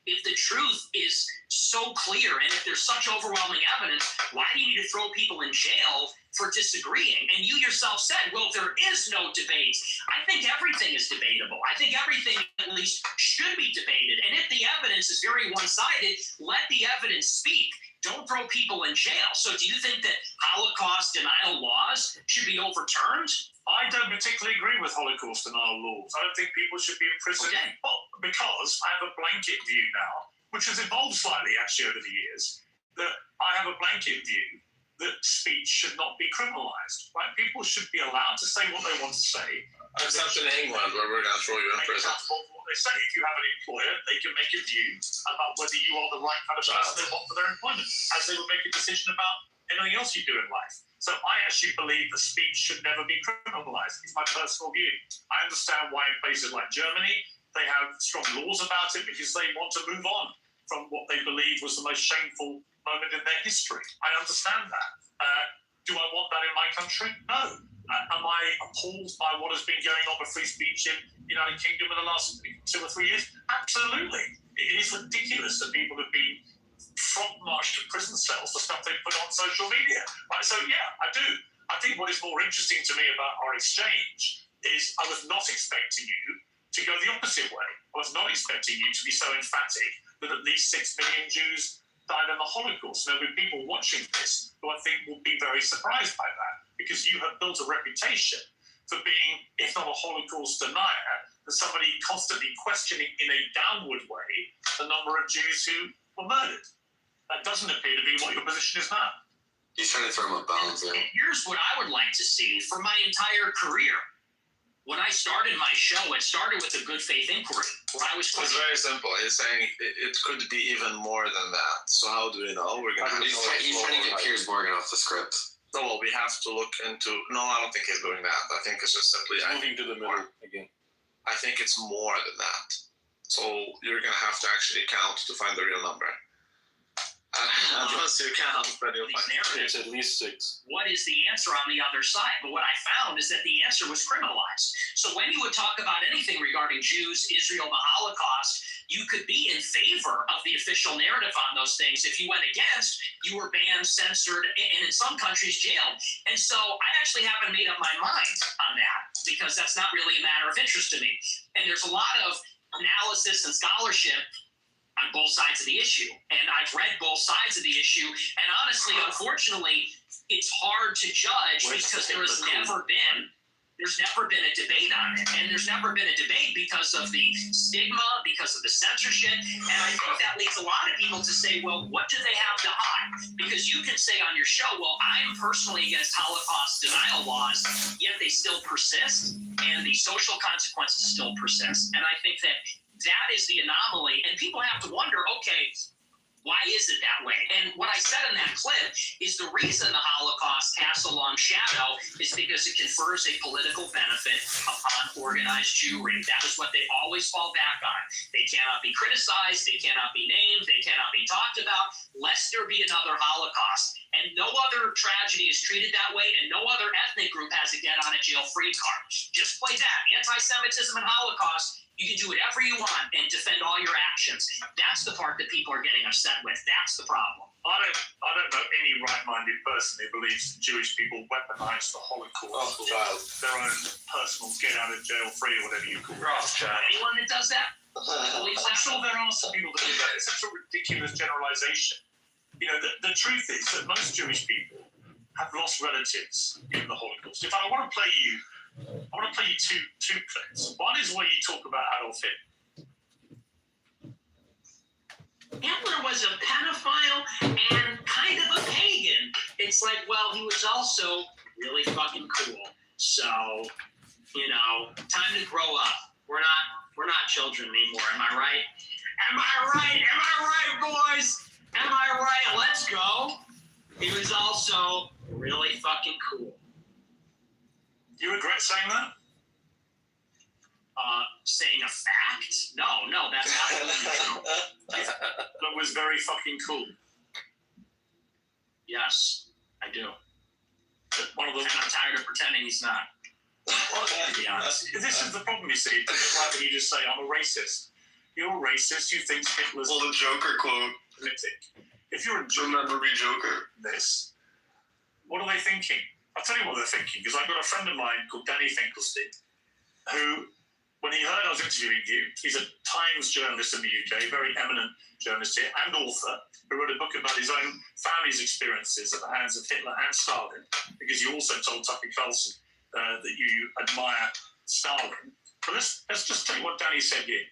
if the truth is so clear and if there's such overwhelming evidence, why do you need to throw people in jail for disagreeing? And you yourself said, well, there is no debate. I think everything is debatable. I think everything at least should be debated. And if the evidence is very one-sided, let the evidence speak. Don't throw people in jail. So do you think that Holocaust denial laws should be overturned? I don't particularly agree with Holocaust denial laws. I don't think people should be imprisoned. Okay. Well, because I have a blanket view now, which has evolved slightly actually over the years, that I have a blanket view that speech should not be criminalized. Right? People should be allowed to say what they want to say. Except in England, where we're going to throw you in prison. What they say. If you have an employer, they can make a view about whether you are the right kind of person they want for their employment, as they would make a decision about anything else you do in life. So I actually believe that speech should never be criminalized. It's my personal view. I understand why in places like Germany, they have strong laws about it because they want to move on from what they believe was the most shameful moment in their history. I understand that. Do I want that in my country? No. Am I appalled by what has been going on with free speech in the United Kingdom in the last 2 or 3 years? Absolutely. It is ridiculous that people have been front-marched to prison cells for stuff they put on social media. Right? So, yeah, I do. I think what is more interesting to me about our exchange is I was not expecting you to go the opposite way. I was not expecting you to be so emphatic that at least 6 million Jews died in the Holocaust. There will be people watching this who I think will be very surprised by that, because you have built a reputation for being, if not a Holocaust denier, but somebody constantly questioning in a downward way the number of Jews who were murdered. That doesn't appear to be what your position is now. He's trying to throw him a bones. And here's what I would like to see for my entire career. When I started my show, it started with a good faith inquiry, where I was It's very simple. He's saying it could be even more than that. So how do we know? We're gonna. He's trying to get Piers Morgan off the script. No, well, we have to look into. No, I don't think he's doing that. I think it's just simply. Moving to the middle again. I think it's more than that. So you're gonna have to actually count to find the real number. And once you count, then you'll find It's at least 6. what is the answer on the other side? But what I found is that the answer was criminalized. So when you would talk about anything regarding Jews, Israel, the Holocaust, you could be in favor of the official narrative on those things. If you went against, you were banned, censored, and in some countries jailed. And so I actually haven't made up my mind on that, because that's not really a matter of interest to me. And there's a lot of analysis and scholarship on both sides of the issue. And I've read both sides of the issue. And honestly, unfortunately, it's hard to judge because there's never been a debate on it. And there's never been a debate because of the stigma, because of the censorship. And I think that leads a lot of people to say, well, what do they have to hide? Because you can say on your show, well, I'm personally against Holocaust denial laws, yet they still persist, and the social consequences still persist. And I think that is the anomaly, and people have to wonder, okay, why is it that way? And what I said in that clip is the reason the Holocaust casts a long shadow is because it confers a political benefit upon organized Jewry. That is what they always fall back on. They cannot be criticized, they cannot be named, they cannot be talked about, lest there be another Holocaust. And no other tragedy is treated that way, and no other ethnic group has a get out of jail free card. Just play that. Anti-Semitism and Holocaust, you can do whatever you want and defend all your actions. That's the part that people are getting upset with. That's the problem. I don't know any right-minded person who believes that Jewish people weaponized the Holocaust for their own personal get-out-of-jail-free, or whatever you call it. Anyone that does that? I'm sure there are some people that do that. It's such a ridiculous generalization. You know, the truth is that most Jewish people have lost relatives in the Holocaust. In fact, I want to play you two clips. One is where you talk about Adolf Hitler. Hitler was a pedophile and kind of a pagan. It's like, well, he was also really fucking cool. So, you know, time to grow up. We're not children anymore. Am I right? Am I right? Am I right, boys? Am I right? Let's go. He was also really fucking cool. You regret saying that? Saying a fact? No, that's not what That was very fucking cool. Yes, I do. One of And I'm tired of pretending he's not. to be honest. This is the problem, you see. It's like when you just say, I'm a racist. You're a racist, you think Hitler's Well, the Joker quote. politic. If you're a Remember me, Joker. this, what are they thinking? I'll tell you what they're thinking, because I've got a friend of mine called Danny Finkelstein, who, when he heard I was interviewing you, he's a Times journalist in the UK, very eminent journalist here, and author, who wrote a book about his own family's experiences at the hands of Hitler and Stalin, because you also told Tucker Carlson that you admire Stalin. But let's just take what Danny said here.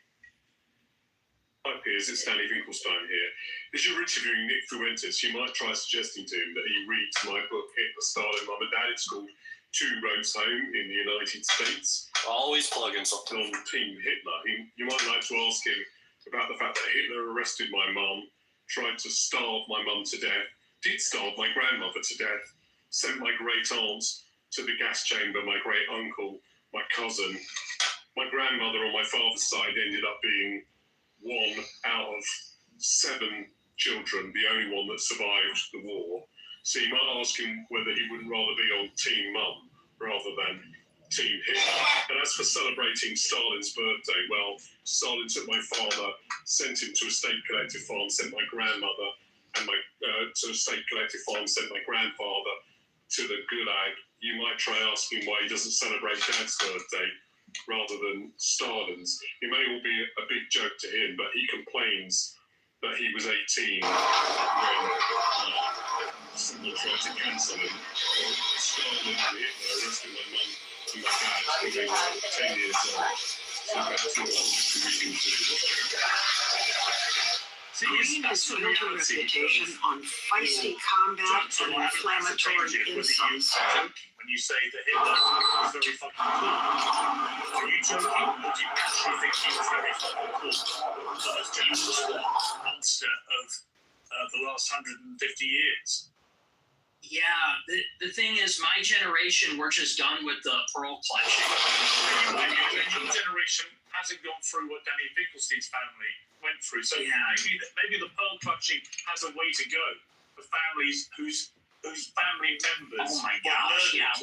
Hi Piers, it's Stanley Finkelstein here. As you're interviewing Nick Fuentes, you might try suggesting to him that he reads my book, Hitler, Stalin, Mum and Dad. It's called Two Roads Home in the United States. Always plugging something. On Team Hitler. You might like to ask him about the fact that Hitler arrested my mum, tried to starve my mum to death, did starve my grandmother to death, sent my great aunt to the gas chamber, my great uncle, my cousin. My grandmother on my father's side ended up being 1 out of 7 children, the only one that survived the war. So you might ask him whether he wouldn't rather be on Team Mum rather than Team Hitler. And as for celebrating Stalin's birthday, well, Stalin took my father, sent him to a state collective farm, sent my grandmother and to a state collective farm, sent my grandfather to the Gulag. You might try asking why he doesn't celebrate Dad's birthday rather than Stalin's. It may all be a big joke to him, but he complains that he was 18 when someone tried to cancel him. Stalin and Hitler arrested my mum and my dad when they were 10 years old. So that's all we can do. Green has built a reputation on feisty combat and inflammatory insults. When you say that Hitler was very fucking cool, are you joking, or do you actually think he was very fucking cool? Because he was the monster of the last 150 years. Yeah, the thing is, my generation, we're just done with the pearl clutching. Your generation hasn't gone through what Danny Finkelstein's family went through, so maybe the pearl clutching has a way to go for families whose family members. Oh my gosh! Yeah,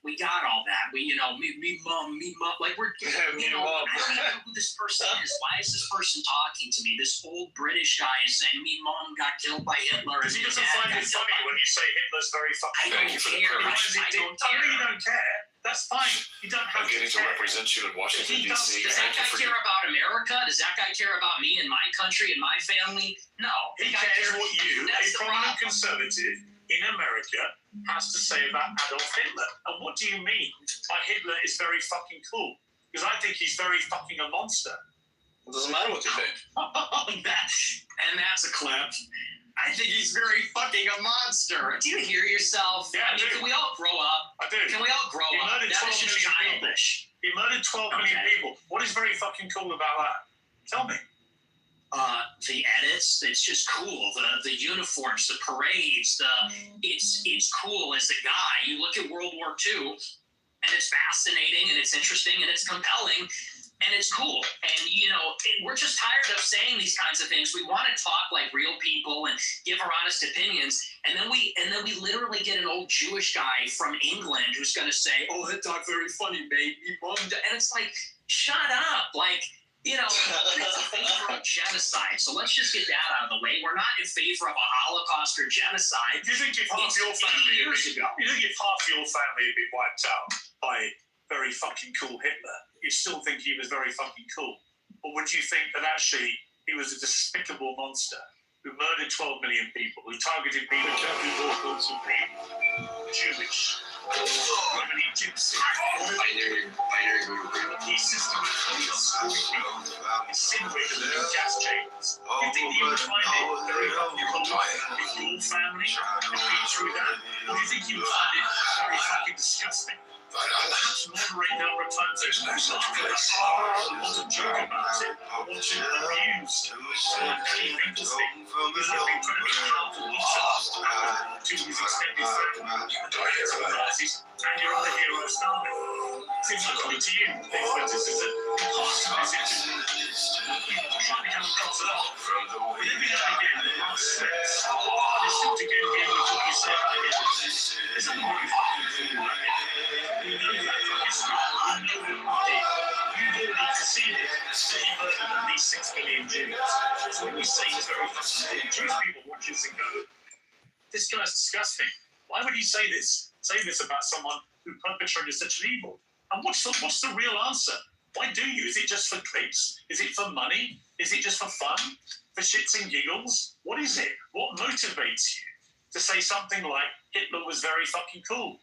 we got all that. Me mom. Like I don't know who this person is. Why is this person talking to me? This old British guy is saying me mom got killed by Hitler. Because he doesn't find it funny when you say Hitler's very fucking. I don't care. I don't care. You don't care. That's fine. You don't have I'm getting to represent you in Washington, D.C. Does that guy care about America? Does that guy care about me and my country and my family? No. He cares what you, a prominent conservative in America, has to say about Adolf Hitler. And what do you mean by Hitler is very fucking cool? Because I think he's very fucking a monster. It doesn't matter what you think. And that's a clip. I think he's very fucking a monster. Do you hear yourself? Yeah, I do. Can we all grow up? I do. Can we all grow up? Murdered That is 12 just million childish. He murdered 12 million people. What is very fucking cool about that? Tell me. The edits, it's just cool. The uniforms, the parades, it's cool as a guy. You look at World War II, and it's fascinating, and it's interesting, and it's compelling, and it's cool. And we're just tired of saying these kinds of things. We want to talk like real people and give our honest opinions, and then we literally get an old Jewish guy from England who's going to say, "Oh, that dog very funny, baby." And it's like, shut up, like. It's in favor of genocide, so let's just get that out of the way. We're not in favor of a Holocaust or genocide. You think if half your family had been wiped out by very fucking cool Hitler, you still think he was very fucking cool? Or would you think that actually he was a despicable monster who murdered 12 million people, who targeted people who were Jewish? Women Egyptian. He systematically incinerated them in gas chambers. You think you would find it very fucking cool if your family had been through that? Or do you think you would find it very fucking disgusting? Perhaps moderate the number of times those news articles wasn't joking about it, or watching it abused. Danny Finkelstein was an incredibly powerful leader to his extended family, the director of the Nazis, and your other hero, Stalin. Seems like to you, Dave Winters, is a constant message. Trying to come across it all. But every now and again, it makes sense. There's still to go again with what you said earlier. There's a lot of we know that from history. We know what he did. You've already conceded that he murdered at least 6 million Jews. So when you say he's very fucking Jewish people watch this and go, this guy's disgusting. Why would you say this? Say this about someone who perpetrated such an evil? And what's the real answer? Why do you? Is it just for clicks? Is it for money? Is it just for fun? For shits and giggles? What is it? What motivates you to say something like Hitler was very fucking cool?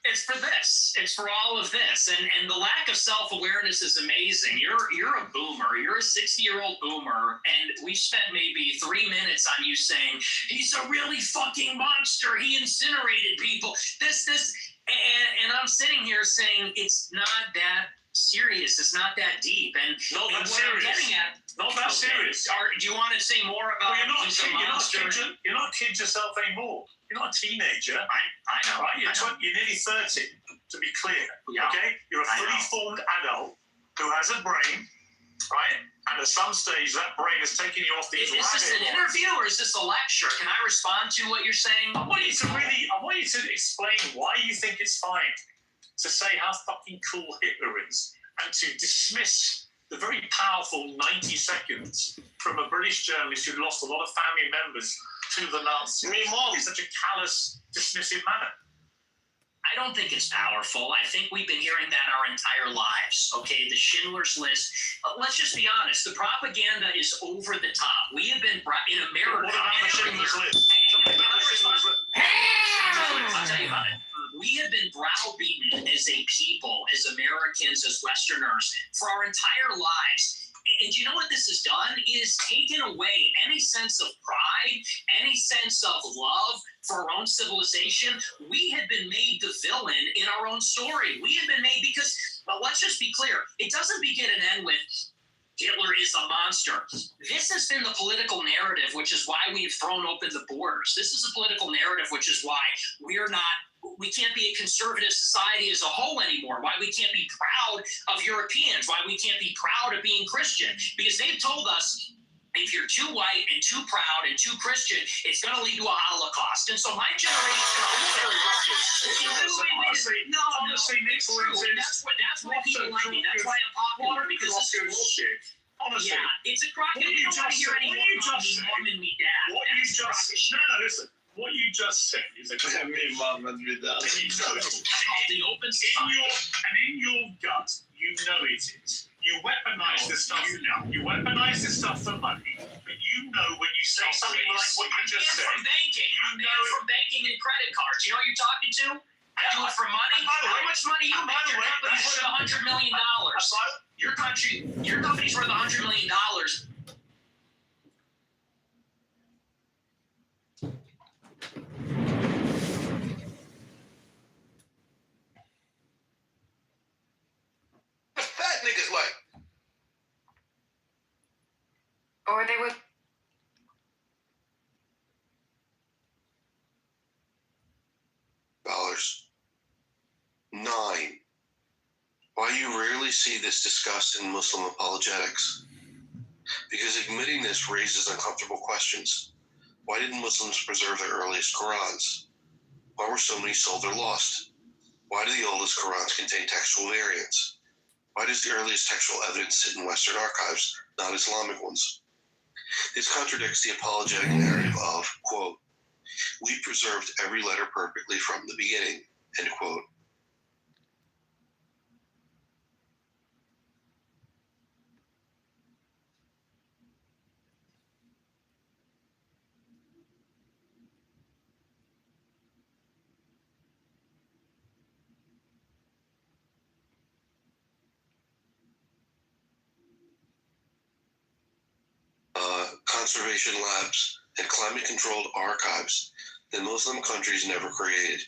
It's for this. It's for all of this. And the lack of self-awareness is amazing. You're a boomer. You're a 60-year-old boomer, and we spent maybe 3 minutes on you saying, he's a really fucking monster. He incinerated people. And I'm I'm sitting here saying it's not that serious. It's not that deep. And Not that what serious. I'm getting at. Not that serious. Do you want to say more about? Well, you're not a kid yourself anymore. You're not a teenager. I know. Right? You're nearly 30, to be clear. Yeah. Okay? You're a fully formed adult who has a brain, right? And at some stage, that brain is taking you off these Is this an interview or is this a lecture? Can I respond to what you're saying? I want you to explain why you think it's fine to say how fucking cool Hitler is and to dismiss the very powerful 90 seconds from a British journalist who lost a lot of family members to the Nazis in such a callous, dismissive manner. I don't think it's powerful. I think we've been hearing that our entire lives. Okay, the Schindler's List. Let's just be honest. The propaganda is over the top. We have been in America. What about the Schindler's List? I'll tell you about it. We have been browbeaten as a people, as Americans, as Westerners, for our entire lives. And you know what this has done? It has taken away any sense of pride, any sense of love for our own civilization. We have been made the villain in our own story. We have been made because, well, let's just be clear. It doesn't begin and end with Hitler is a monster. This has been the political narrative, which is why we have thrown open the borders. This is a political narrative, which is why we can't be a conservative society as a whole anymore, why we can't be proud of Europeans, why we can't be proud of being Christian, because they've told us if you're too white and too proud and too Christian, it's going to lead to a Holocaust. And so my generation, honestly, Nick, it's true. That's why people like me. That's why I'm popular, because this is bullshit. Honestly, yeah, it's a crock. You don't want to hear anyone call me mom and me dad. Listen. What you just said is that me mom and me dad. The open in your gut, you know it is. You weaponize this stuff. You weaponize this stuff for money, but you know when you say something like what you just said. From banking. I'm banned from banking and credit cards. You know who you're talking to? I do it for money. How much money you make? Your company's worth $100 million. Your company's worth $100 million. Fat niggas like. Or they would. $9. Why you rarely see this discussed in Muslim apologetics? Because admitting this raises uncomfortable questions. Why didn't Muslims preserve their earliest Qurans? Why were so many sold or lost? Why do the oldest Qurans contain textual variants? Why does the earliest textual evidence sit in Western archives, not Islamic ones? This contradicts the apologetic narrative of, quote, we preserved every letter perfectly from the beginning, end quote. Conservation labs and climate-controlled archives that Muslim countries never created.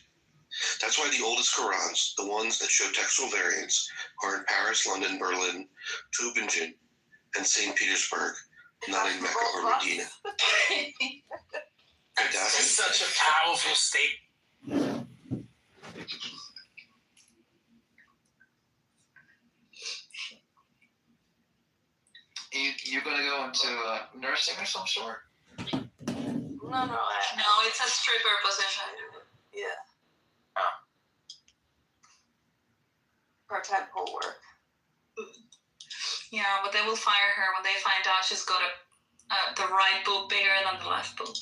That's why the oldest Qurans, the ones that show textual variants, are in Paris, London, Berlin, Tübingen, and St. Petersburg, not in Mecca or Medina. That's such a powerful statement. You're gonna go into nursing or some sort? No, it's a stripper position. Yeah. Part-time work. Yeah, but they will fire her when they find out she's got the right boob bigger than the left boob.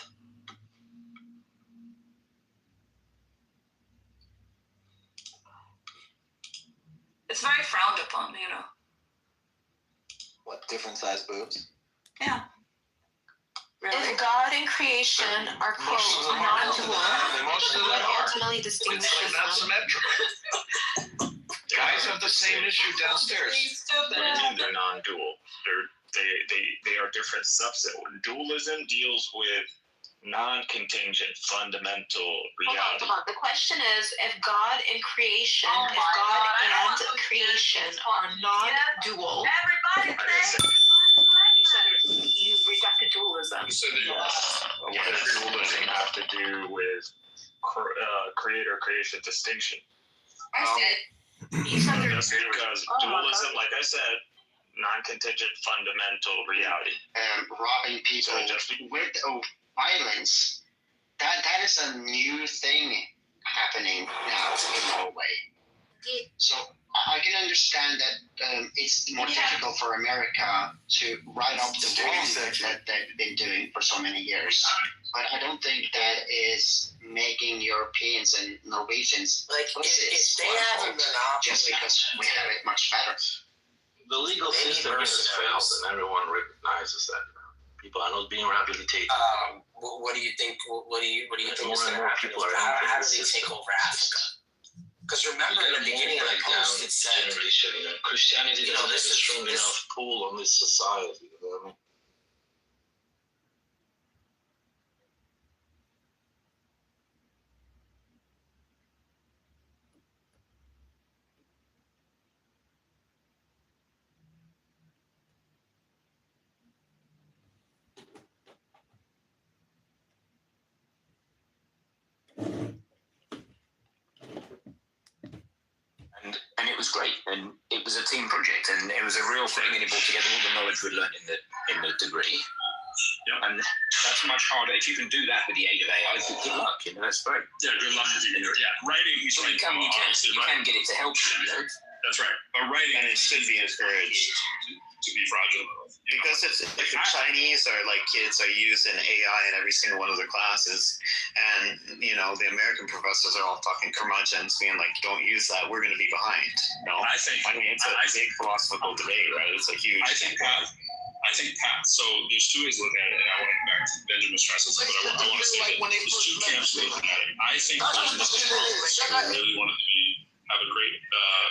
It's very frowned upon, you know. What, different size boobs? Yeah. Really? If God and creation are quote non-dual, what ultimately distinguishes It's not them? symmetrical. Guys have the same issue downstairs. What do you mean they're non-dual? They are different subset. Dualism deals with non-contingent, fundamental reality. Hold on. The question is, if God and creation, if God and creation are non-dual, you rejected dualism. You said that you What does dualism have to do with creator-creation distinction? I said, you said there's Just because dualism, like I said, non-contingent, fundamental reality. Robbing people with violence, that is a new thing happening now in Norway. So I can understand that it's more difficult for America to write up the wrongs that they've been doing for so many years. But I don't think that is making Europeans and Norwegians if they have a monopoly, just because we have it much better. The legal system is failed, and everyone recognizes that. People are not being rehabilitated. what do you think? What do you think is More going and to more happen? people are How do entering they the take system. over Africa? Because remember in the beginning of the post, it said, generation. Christianity you know, doesn't have this a is- strong this- enough pull on this society. You know what I mean? And it was great, and it was a team project, and it was a real thing, and it brought together all the knowledge we learned in the degree. And that's much harder. If you can do that with the aid of AI, good luck. You know, that's great. Yeah, good luck if you can do it. Yeah, writing. So you can get it to help you. You know? That's right. But writing, And it should be encouraged. to be fragile. Because if the Chinese are like kids are using AI in every single one of their classes, and the American professors are all talking curmudgeons, being like, "Don't use that. We're going to be behind." No, I think it's a big philosophical debate, right? It's a huge. I think Pat. So there's two ways to look at it, and I want to go back to Benjamin Strauss's, but I want to say that there's two camps looking at it. I think I really want to have a great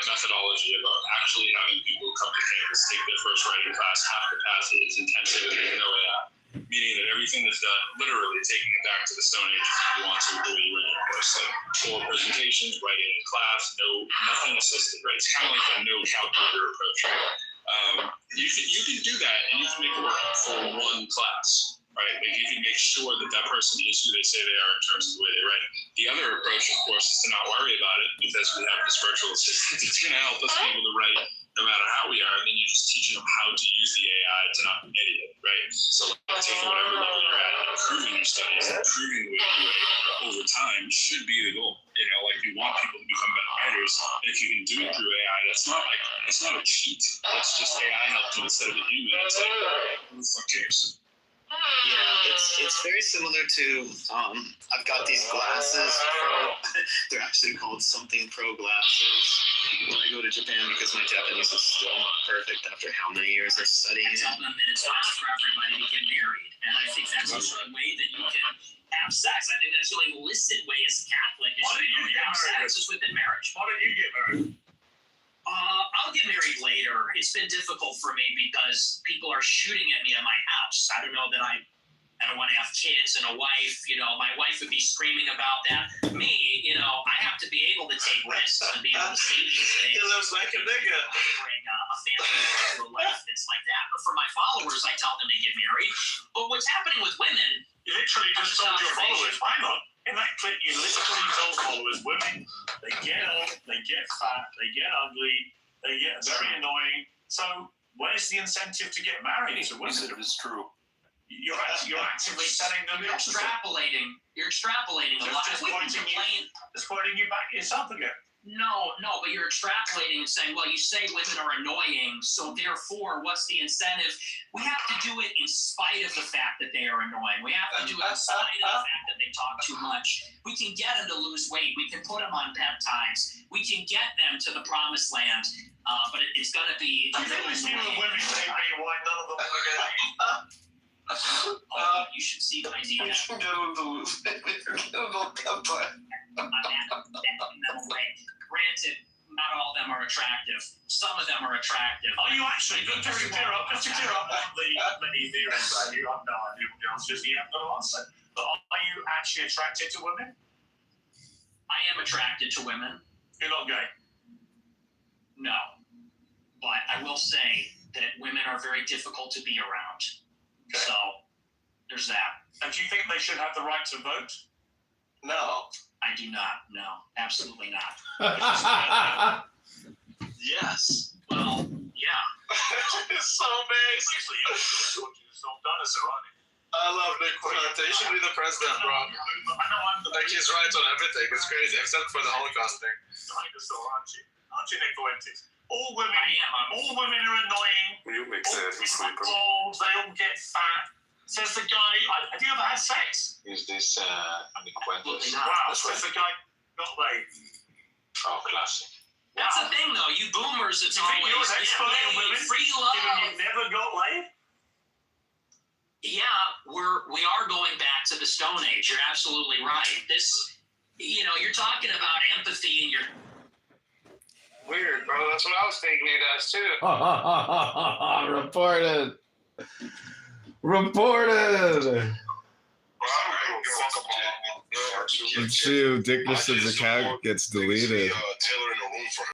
methodology about actually having people come to campus, take their first writing class, half capacity, it's intensive, and there's no AI. Meaning that everything is done, literally taking it back to the Stone Age if you want to, the way you run your course. Like full presentations, writing in class, nothing assisted, right? It's kind of like a no calculator approach, right? You can do that, and you can make it work for one class, right? Like you can make sure that person is who they say they are in terms of the way they write. The other approach, of course, is to not worry about it because we have this virtual assistant that's going to help us be able to write no matter how we are, and then you're just teaching them how to use the AI to not be an idiot, right? So taking whatever level you're at and improving your studies, improving the way you write over time should be the goal. Like you want people to become better writers, and if you can do it through AI, it's not a cheat. That's just AI helped you instead of a human. It's like, who the fuck cares? Yeah, it's very similar to I've got these glasses pro. They're actually called something pro glasses when I go to Japan because my Japanese is still not perfect after how many years of studying it. Tell them that it's not for everybody to get married, and I think that's also a way that you can have sex. I think that's the only listed way as a Catholic is to have sex is within marriage. Why don't you get married? I'll get married later. It's been difficult for me because people are shooting at me at my house. I don't know that I don't want to have kids and a wife. My wife would be screaming about that. Me, I have to be able to take risks and be able to say these things. He looks like a nigga. Bring a family into a life that's like that. But for my followers, I tell them to get married. But what's happening with women? You literally just told your followers, hang on. In that clip, you literally told followers, women, they get old, they get fat, they get ugly, they get very annoying. So where's the incentive to get married to women? It is true. You're actively telling them You're extrapolating. You're extrapolating a lot. Just pointing you back yourself again. No, but you're extrapolating and saying, well, you say women are annoying, so therefore, what's the incentive? We have to do it in spite of the fact that they are annoying. We have to do it in spite of the fact that they talk too much. We can get them to lose weight. We can put them on peptides. We can get them to the promised land, but it's going to be... I think these people are women say why none of them are getting you should see my DM. Granted, not all of them are attractive. Some of them are attractive. Oh, you actually, just to clear up one of the many theories that you have no idea what the answer is, you have no answer. But actually attracted to women? I am attracted to women. You're not gay. No. But I will say that women are very difficult to be around. Okay. So there's that. And do you think they should have the right to vote? No. I do not. No, absolutely not. Yes. Well, yeah. It's so big. Seriously, what you've not done as Iranian. I love Nick Fuentes. He should be the president, bro. I know I'm the Like, he's right on everything. It's crazy, except for the Holocaust thing. dinosaur, aren't you? Aren't you, Nick Fuentes? All women, I am. all women are annoying. You make All sense. people are bald. They all get fat. Says the guy. Have you ever had sex? Is this Nick Fuentes? Wow. Says the guy. Not laid. Oh, classic. That's the thing, though. You boomers, it's You think always you're an expert in women? free Given love. you've never got laid? Yeah, we are going back to the Stone Age. You're absolutely right. This, you're talking about empathy and you're Weird, bro. That's what I was thinking it does too. Reported. Let's see if Dick Mr. the Cat gets deleted. Taylor